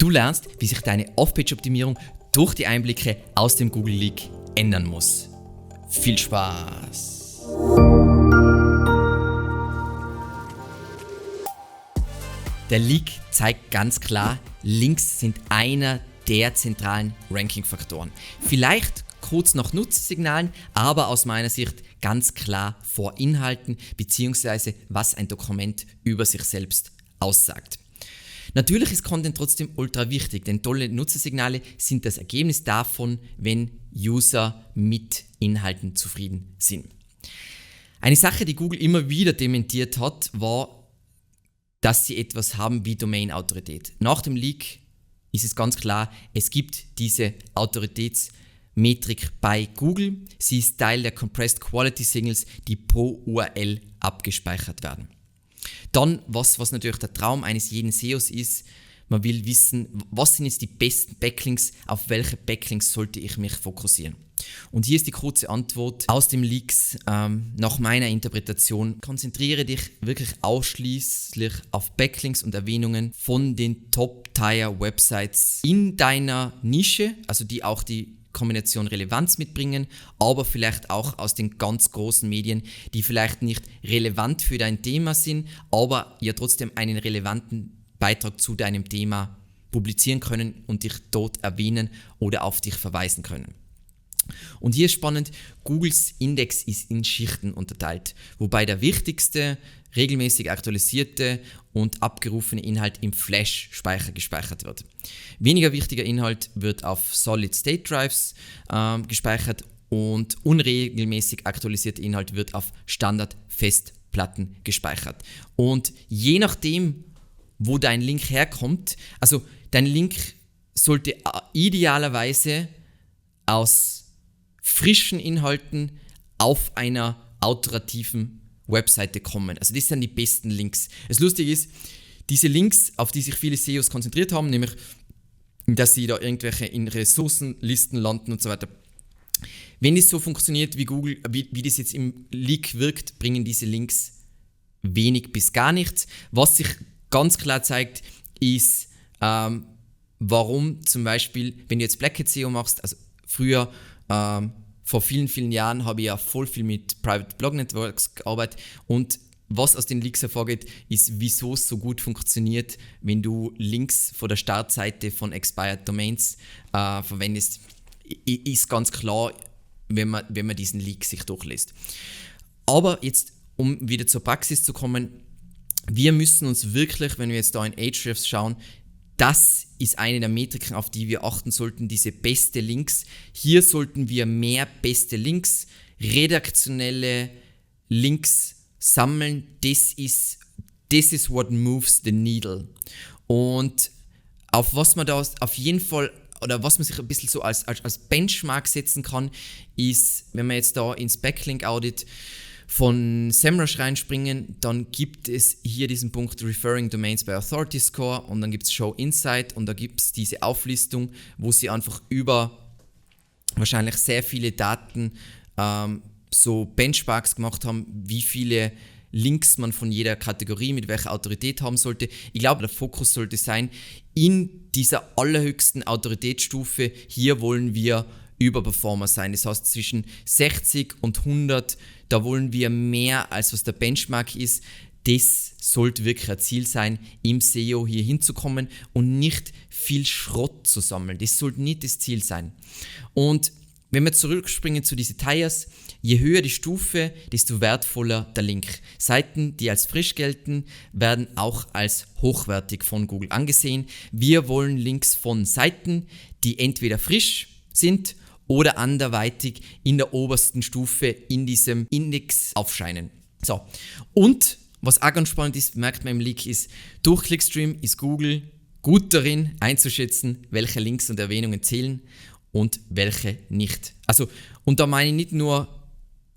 Du lernst, wie sich deine Off-Page-Optimierung durch die Einblicke aus dem Google Leak ändern muss. Viel Spaß! Der Leak zeigt ganz klar, Links sind einer der zentralen Ranking-Faktoren. Vielleicht kurz nach Nutzersignalen, aber aus meiner Sicht ganz klar vor Inhalten bzw. was ein Dokument über sich selbst aussagt. Natürlich ist Content trotzdem ultra wichtig, denn tolle Nutzersignale sind das Ergebnis davon, wenn User mit Inhalten zufrieden sind. Eine Sache, die Google immer wieder dementiert hat, war, dass sie etwas haben wie Domain-Autorität. Nach dem Leak ist es ganz klar, es gibt diese Autoritätsmetrik bei Google. Sie ist Teil der Compressed Quality Signals, die pro URL abgespeichert werden. Dann, was natürlich der Traum eines jeden SEOs ist, man will wissen, was sind jetzt die besten Backlinks, auf welche Backlinks sollte ich mich fokussieren. Und hier ist die kurze Antwort aus dem Leaks. Nach meiner Interpretation, konzentriere dich wirklich ausschließlich auf Backlinks und Erwähnungen von den Top-Tier-Websites in deiner Nische, also die auch die Kombination Relevanz mitbringen, aber vielleicht auch aus den ganz großen Medien, die vielleicht nicht relevant für dein Thema sind, aber ja trotzdem einen relevanten Beitrag zu deinem Thema publizieren können und dich dort erwähnen oder auf dich verweisen können. Und hier ist spannend, Googles Index ist in Schichten unterteilt, wobei der wichtigste, regelmäßig aktualisierte und abgerufene Inhalt im Flash-Speicher gespeichert wird. Weniger wichtiger Inhalt wird auf Solid-State-Drives gespeichert und unregelmäßig aktualisierter Inhalt wird auf Standard-Festplatten gespeichert. Und je nachdem, wo dein Link herkommt, also dein Link sollte idealerweise aus frischen Inhalten auf einer autorativen Webseite kommen. Also das sind die besten Links. Das Lustige ist, diese Links, auf die sich viele SEOs konzentriert haben, nämlich, dass sie da irgendwelche in Ressourcenlisten landen und so weiter. Wenn das so funktioniert wie Google, wie das jetzt im Leak wirkt, bringen diese Links wenig bis gar nichts. Was sich ganz klar zeigt, ist, warum zum Beispiel, wenn du jetzt Black Hat SEO machst, also früher, vor vielen, vielen Jahren habe ich ja voll viel mit Private Blog Networks gearbeitet und was aus den Leaks hervorgeht, ist, wieso es so gut funktioniert, wenn du Links von der Startseite von Expired Domains verwendest, ist ganz klar, wenn man diesen Leak sich durchliest. Aber jetzt, um wieder zur Praxis zu kommen, wir müssen uns wirklich, wenn wir jetzt da in Ahrefs schauen, das ist eine der Metriken, auf die wir achten sollten, diese beste Links. Hier sollten wir mehr beste Links, redaktionelle Links sammeln. This is what moves the needle. Und auf was man da auf jeden Fall, oder was man sich ein bisschen so als Benchmark setzen kann, ist, wenn wir jetzt da ins Backlink Audit von SEMrush reinspringen, dann gibt es hier diesen Punkt Referring Domains by Authority Score und dann gibt es Show Insight und da gibt es diese Auflistung, wo sie einfach über wahrscheinlich sehr viele Daten so Benchmarks gemacht haben, wie viele Links man von jeder Kategorie mit welcher Autorität haben sollte. Ich glaube, der Fokus sollte sein, in dieser allerhöchsten Autoritätsstufe, hier wollen wir Überperformer sein. Das heißt, zwischen 60 und 100, da wollen wir mehr, als was der Benchmark ist. Das sollte wirklich ein Ziel sein, im SEO hier hinzukommen und nicht viel Schrott zu sammeln. Das sollte nicht das Ziel sein. Und wenn wir zurückspringen zu diesen Tiers, je höher die Stufe, desto wertvoller der Link. Seiten, die als frisch gelten, werden auch als hochwertig von Google angesehen. Wir wollen Links von Seiten, die entweder frisch sind oder anderweitig in der obersten Stufe in diesem Index aufscheinen. So, und was auch ganz spannend ist, merkt man im Leak, ist, durch Clickstream ist Google gut darin einzuschätzen, welche Links und Erwähnungen zählen und welche nicht. Also, und da meine ich nicht nur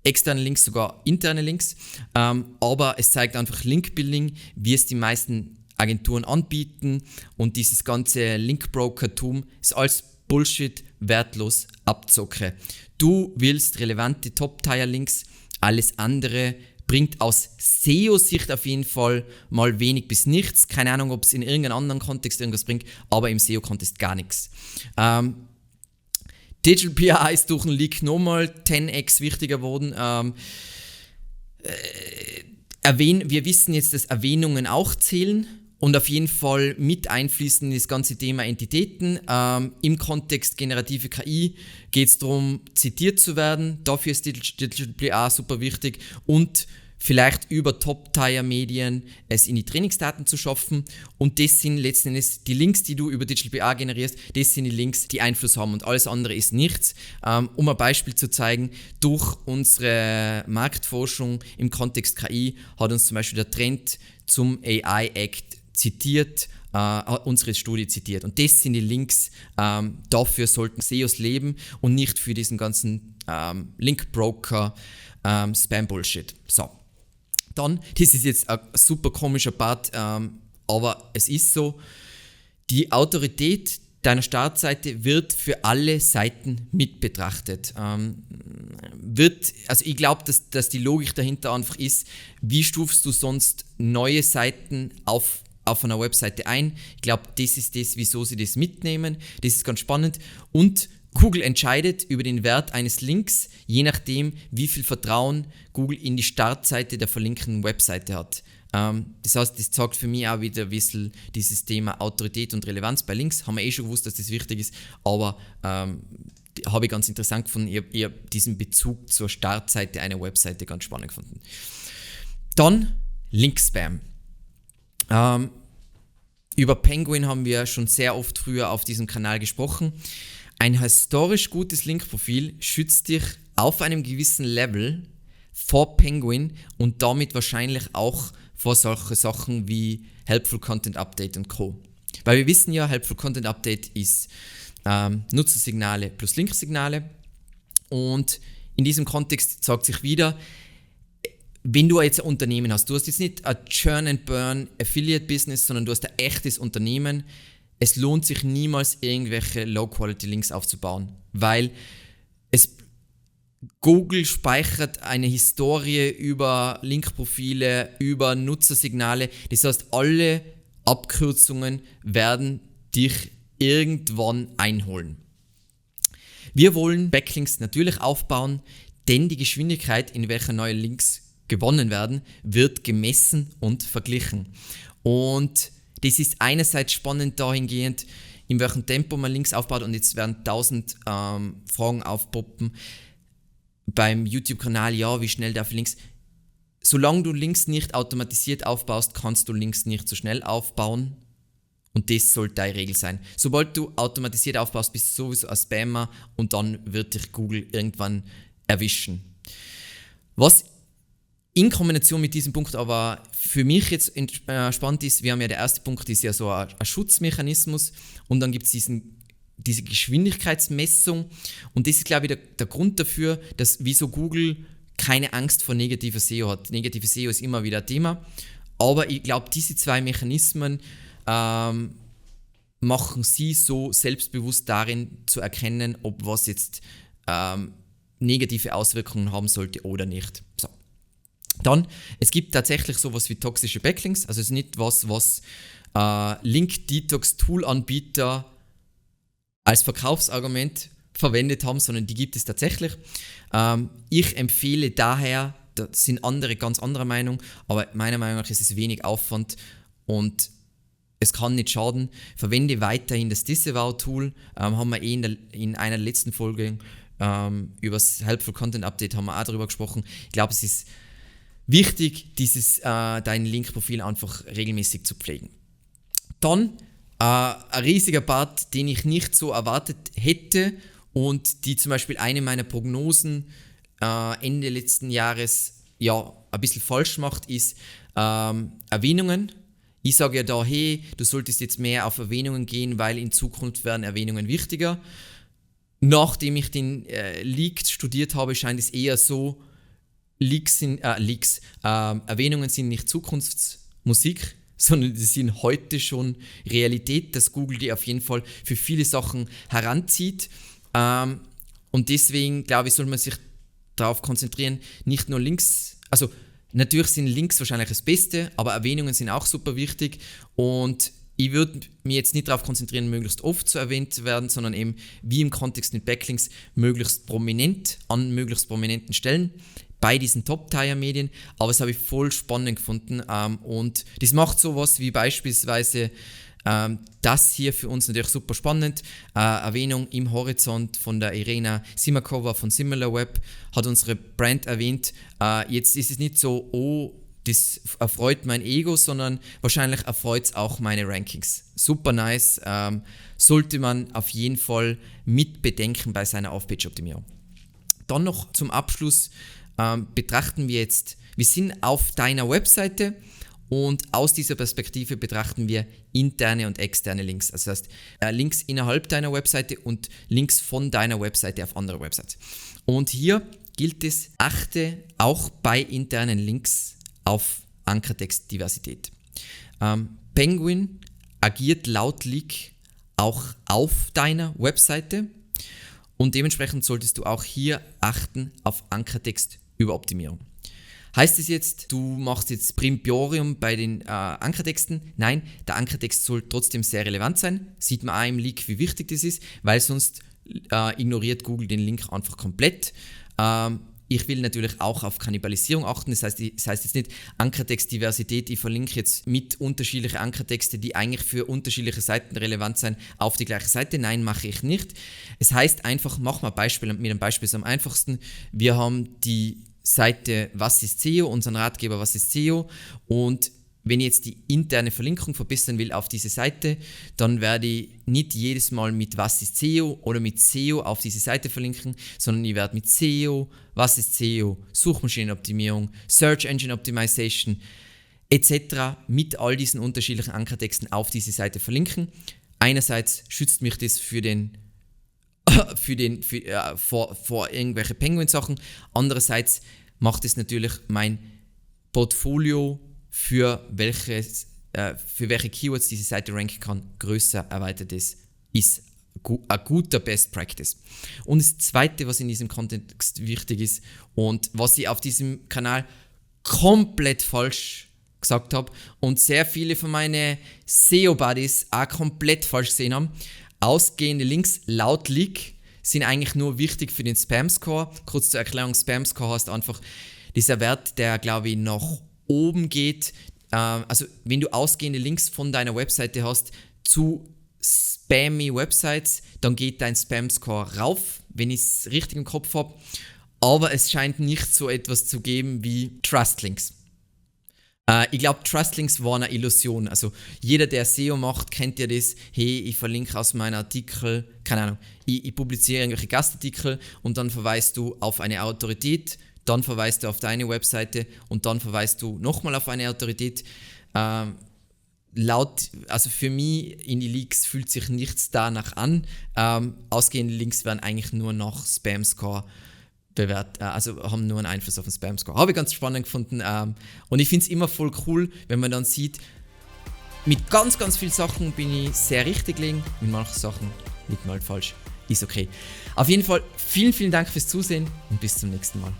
externe Links, sogar interne Links, aber es zeigt einfach Link-Building, wie es die meisten Agenturen anbieten und dieses ganze Link-Brokertum ist alles Bullshit, wertlos, Abzocke. Du willst relevante Top-Tier-Links, alles andere bringt aus SEO-Sicht auf jeden Fall mal wenig bis nichts. Keine Ahnung, ob es in irgendeinem anderen Kontext irgendwas bringt, aber im SEO-Kontext gar nichts. Digital PR ist durch einen Leak nochmal 10x wichtiger geworden. Wir wissen jetzt, dass Erwähnungen auch zählen und auf jeden Fall mit einfließen in das ganze Thema Entitäten. Im Kontext generative KI geht es darum, zitiert zu werden. Dafür ist Digital PR super wichtig und vielleicht über Top-Tier-Medien es in die Trainingsdaten zu schaffen. Und das sind letzten Endes die Links, die du über Digital PR generierst, das sind die Links, die Einfluss haben und alles andere ist nichts. Um ein Beispiel zu zeigen, durch unsere Marktforschung im Kontext KI hat uns zum Beispiel der Trend zum AI Act zitiert, unsere Studie zitiert. Und das sind die Links, dafür sollten SEOs leben und nicht für diesen ganzen Link-Broker, Spam-Bullshit. So. Dann, das ist jetzt ein super komischer Part, aber es ist so, die Autorität deiner Startseite wird für alle Seiten mit betrachtet. Also ich glaube, dass die Logik dahinter einfach ist, wie stufst du sonst neue Seiten auf einer Webseite ein? Ich glaube, das ist das, wieso sie das mitnehmen. Das ist ganz spannend. Und Google entscheidet über den Wert eines Links, je nachdem, wie viel Vertrauen Google in die Startseite der verlinkten Webseite hat. Das heißt, das zeigt für mich auch wieder ein bisschen dieses Thema Autorität und Relevanz bei Links. Haben wir schon gewusst, dass das wichtig ist, aber habe ich ganz interessant gefunden. Ich habe diesen Bezug zur Startseite einer Webseite ganz spannend gefunden. Dann Link-Spam. Über Penguin haben wir schon sehr oft früher auf diesem Kanal gesprochen. Ein historisch gutes Linkprofil schützt dich auf einem gewissen Level vor Penguin und damit wahrscheinlich auch vor solche Sachen wie Helpful Content Update und Co. Weil wir wissen ja, Helpful Content Update ist Nutzersignale plus Linksignale und in diesem Kontext zeigt sich wieder, wenn du jetzt ein Unternehmen hast, du hast jetzt nicht ein Churn and Burn Affiliate Business, sondern du hast ein echtes Unternehmen. Es lohnt sich niemals, irgendwelche Low-Quality-Links aufzubauen, weil Google speichert eine Historie über Linkprofile, über Nutzersignale. Das heißt, alle Abkürzungen werden dich irgendwann einholen. Wir wollen Backlinks natürlich aufbauen, denn die Geschwindigkeit, in welcher neue Links gewonnen werden, wird gemessen und verglichen. Und das ist einerseits spannend dahingehend, in welchem Tempo man Links aufbaut und jetzt werden 1000 Fragen aufpoppen beim YouTube-Kanal, ja, wie schnell darf ich Links? Solange du Links nicht automatisiert aufbaust, kannst du Links nicht so schnell aufbauen und das sollte deine Regel sein. Sobald du automatisiert aufbaust, bist du sowieso ein Spammer und dann wird dich Google irgendwann erwischen. Was in Kombination mit diesem Punkt aber für mich jetzt spannend ist, wir haben ja der erste Punkt, ist ja so ein Schutzmechanismus und dann gibt es diese Geschwindigkeitsmessung und das ist, glaube ich, der Grund dafür, dass wieso Google keine Angst vor negativer SEO hat. Negative SEO ist immer wieder ein Thema, aber ich glaube, diese zwei Mechanismen machen sie so selbstbewusst darin zu erkennen, ob was jetzt negative Auswirkungen haben sollte oder nicht. So. Dann, es gibt tatsächlich sowas wie toxische Backlinks, also es ist nicht was Link-Detox-Tool-Anbieter als Verkaufsargument verwendet haben, sondern die gibt es tatsächlich. Ich empfehle daher, da sind andere ganz anderer Meinung, aber meiner Meinung nach ist es wenig Aufwand und es kann nicht schaden. Verwende weiterhin das Disavow-Tool, haben wir in einer der letzten Folgen über das Helpful Content Update haben wir auch darüber gesprochen. Ich glaube, es ist wichtig, dein Link-Profil einfach regelmäßig zu pflegen. Dann ein riesiger Part, den ich nicht so erwartet hätte und die zum Beispiel eine meiner Prognosen Ende letzten Jahres ja ein bisschen falsch macht, ist Erwähnungen. Ich sage ja da, hey, du solltest jetzt mehr auf Erwähnungen gehen, weil in Zukunft werden Erwähnungen wichtiger. Nachdem ich den Leak studiert habe, scheint es eher so, Erwähnungen sind nicht Zukunftsmusik, sondern die sind heute schon Realität, dass Google die auf jeden Fall für viele Sachen heranzieht. Und deswegen, glaube ich, soll man sich darauf konzentrieren, nicht nur Links, also Natürlich sind Links wahrscheinlich das Beste, aber Erwähnungen sind auch super wichtig und ich würde mich jetzt nicht darauf konzentrieren, möglichst oft zu erwähnt zu werden, sondern eben wie im Kontext mit Backlinks möglichst prominent an möglichst prominenten Stellen bei diesen Top-Tier-Medien, aber das habe ich voll spannend gefunden und das macht sowas wie beispielsweise das hier für uns natürlich super spannend. Erwähnung im Horizont von der Irena Simakova von SimilarWeb hat unsere Brand erwähnt. Jetzt ist es nicht so, oh, das erfreut mein Ego, sondern wahrscheinlich erfreut es auch meine Rankings. Super nice, sollte man auf jeden Fall mit bedenken bei seiner Off-Page-Optimierung. Dann noch zum Abschluss betrachten wir jetzt, wir sind auf deiner Webseite und aus dieser Perspektive betrachten wir interne und externe Links. Also das heißt, Links innerhalb deiner Webseite und Links von deiner Webseite auf andere Websites. Und hier gilt es, achte auch bei internen Links auf Ankertextdiversität. Penguin agiert laut Leak auch auf deiner Webseite und dementsprechend solltest du auch hier achten auf Ankertextüberoptimierung. Heißt es jetzt, du machst jetzt Primpiorium bei den Ankertexten? Nein, der Ankertext soll trotzdem sehr relevant sein. Sieht man auch im Leak, wie wichtig das ist, weil sonst ignoriert Google den Link einfach komplett. Ich will natürlich auch auf Kannibalisierung achten, das heißt jetzt nicht Ankertextdiversität, ich verlinke jetzt mit unterschiedlichen Ankertexten, die eigentlich für unterschiedliche Seiten relevant sind, auf die gleiche Seite. Nein, mache ich nicht. Es heißt einfach, mach mal mit einem Beispiel ist am einfachsten. Wir haben die Seite Was ist SEO, unseren Ratgeber Was ist SEO und wenn ich jetzt die interne Verlinkung verbessern will auf diese Seite, dann werde ich nicht jedes Mal mit Was ist SEO oder mit SEO auf diese Seite verlinken, sondern ich werde mit SEO, Was ist SEO, Suchmaschinenoptimierung, Search Engine Optimization etc. mit all diesen unterschiedlichen Ankertexten auf diese Seite verlinken. Einerseits schützt mich das vor irgendwelche Penguin-Sachen, andererseits macht es natürlich mein Portfolio für welche Keywords diese Seite ranken kann, größer erweitert ist ein guter Best Practice. Und das Zweite, was in diesem Kontext wichtig ist und was ich auf diesem Kanal komplett falsch gesagt habe und sehr viele von meinen SEO-Buddies auch komplett falsch gesehen haben, ausgehende Links laut Leak sind eigentlich nur wichtig für den Spam-Score. Kurz zur Erklärung, Spam-Score heißt einfach dieser Wert, der glaube ich nach oben geht, also wenn du ausgehende Links von deiner Webseite hast zu spammy Websites, dann geht dein Spam-Score rauf, wenn ich es richtig im Kopf habe, aber es scheint nicht so etwas zu geben wie Trust-Links. Ich glaube, Trust-Links waren eine Illusion, also jeder, der SEO macht, kennt ja das, hey, ich verlinke aus meinen Artikel, keine Ahnung, ich publiziere irgendwelche Gastartikel und dann verweist du auf eine Autorität, dann verweist du auf deine Webseite und dann verweist du nochmal auf eine Autorität. Also für mich in die Leaks fühlt sich nichts danach an. Ausgehende Links werden eigentlich nur nach Spam-Score bewertet, also haben nur einen Einfluss auf den Spam-Score. Habe ich ganz spannend gefunden und ich finde es immer voll cool, wenn man dann sieht, mit ganz, ganz vielen Sachen bin ich sehr richtig gelegen, mit manchen Sachen liegt man halt falsch. Ist okay. Auf jeden Fall vielen, vielen Dank fürs Zusehen und bis zum nächsten Mal.